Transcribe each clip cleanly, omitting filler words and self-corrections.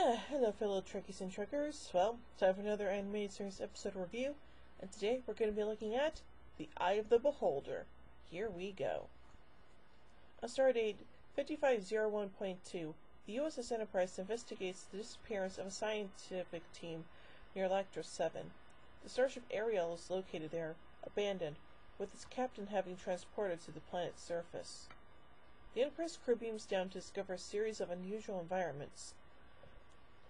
Hello fellow Trekkies and Trekkers. Well, time for another animated series episode review, and today we're going to be looking at The Eye of the Beholder. Here we go. On Stardate 5501.2, the USS Enterprise investigates the disappearance of a scientific team near Lactor 7. The starship Ariel is located there, abandoned, with its captain having transported to the planet's surface. The Enterprise crew beams down to discover a series of unusual environments.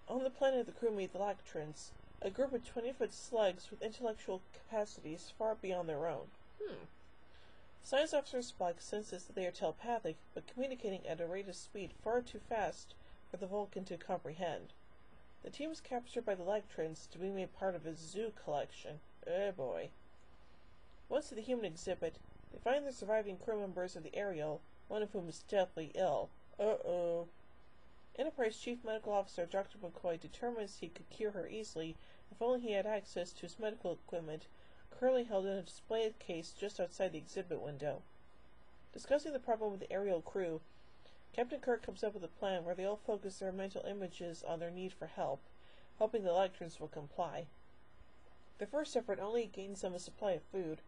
On the planet, the crew meet the Lactrans, a group of 20-foot slugs with intellectual capacities far beyond their own. Science Officer Spock senses that they are telepathic, but communicating at a rate of speed far too fast for the Vulcan to comprehend. The team is captured by the Lactrans to be made part of a zoo collection. Oh boy. Once at the human exhibit, they find the surviving crew members of the Ariel, one of whom is deathly ill. Uh-oh. Enterprise Chief Medical Officer Dr. McCoy determines he could cure her easily if only he had access to his medical equipment, currently held in a display case just outside the exhibit window. Discussing the problem with the Ariel crew, Captain Kirk comes up with a plan where they all focus their mental images on their need for help, hoping the Lactrans will comply. Their first effort only gains them a supply of food,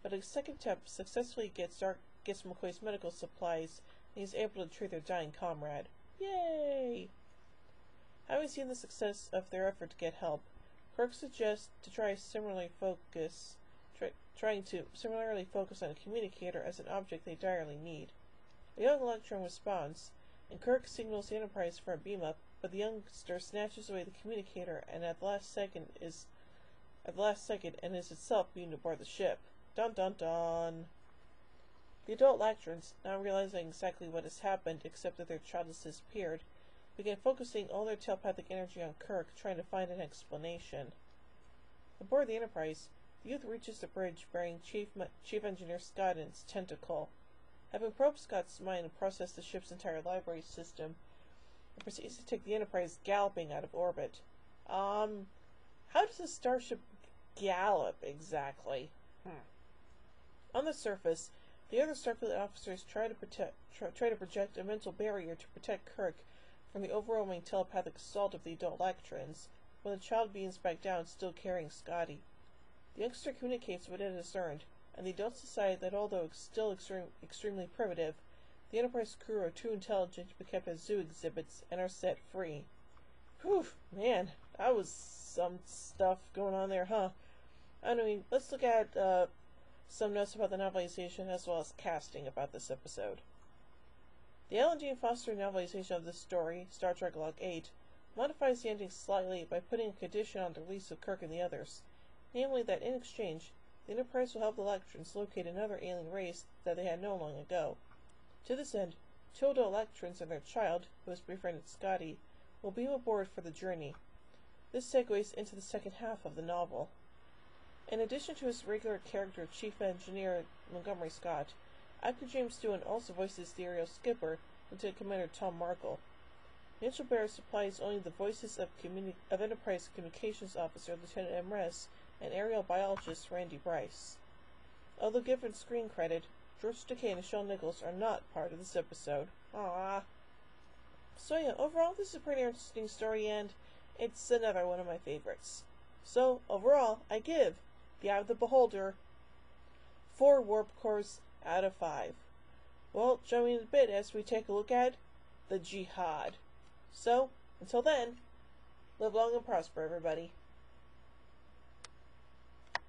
but a second attempt successfully gets McCoy's medical supplies, and he is able to treat their dying comrade. Yay! Having seen the success of their effort to get help, Kirk suggests to trying to similarly focus on a communicator as an object they direly need. A young Electron responds, and Kirk signals the Enterprise for a beam-up, but the youngster snatches away the communicator and at the last second is itself beamed aboard the ship. Dun dun dun! The adult Lactrans, not realizing exactly what has happened except that their child has disappeared, begin focusing all their telepathic energy on Kirk, trying to find an explanation. Aboard the Enterprise, the youth reaches the bridge bearing Chief Engineer Scott and its tentacle. Having probed Scott's mind and processed the ship's entire library system, it proceeds to take the Enterprise galloping out of orbit. How does a starship gallop exactly? On the surface, the other Starfleet officers try to project a mental barrier to protect Kirk from the overwhelming telepathic assault of the adult Lactrans, when the child beams back down, still carrying Scotty. The youngster communicates what it has learned, and the adults decide that although still extremely primitive, the Enterprise crew are too intelligent to be kept as zoo exhibits and are set free. Whew, man, that was some stuff going on there, huh? Anyway, let's look at some notes about the novelization as well as casting about this episode. The Alan Dean Foster novelization of this story, Star Trek Log 8, modifies the ending slightly by putting a condition on the release of Kirk and the others, namely that in exchange, the Enterprise will help the Lactrans locate another alien race that they had known long ago. To this end, two adult Lactrans and their child, who has befriended Scotty, will beam aboard for the journey. This segues into the second half of the novel. In addition to his regular character Chief Engineer Montgomery Scott, actor James Doohan also voices the Ariel skipper, Lieutenant Commander Tom Markle. Mitchell Baer supplies only the voices of Enterprise Communications Officer Lieutenant M. Ress and aerial biologist Randy Bryce. Although given screen credit, George Takei and Nichelle Nichols are not part of this episode. Aww. So yeah, overall this is a pretty interesting story, and it's another one of my favorites. So, overall, I give The Eye of the Beholder 4 warp cores out of 5. Well, join me in a bit as we take a look at the Jihad. So, until then, live long and prosper, everybody.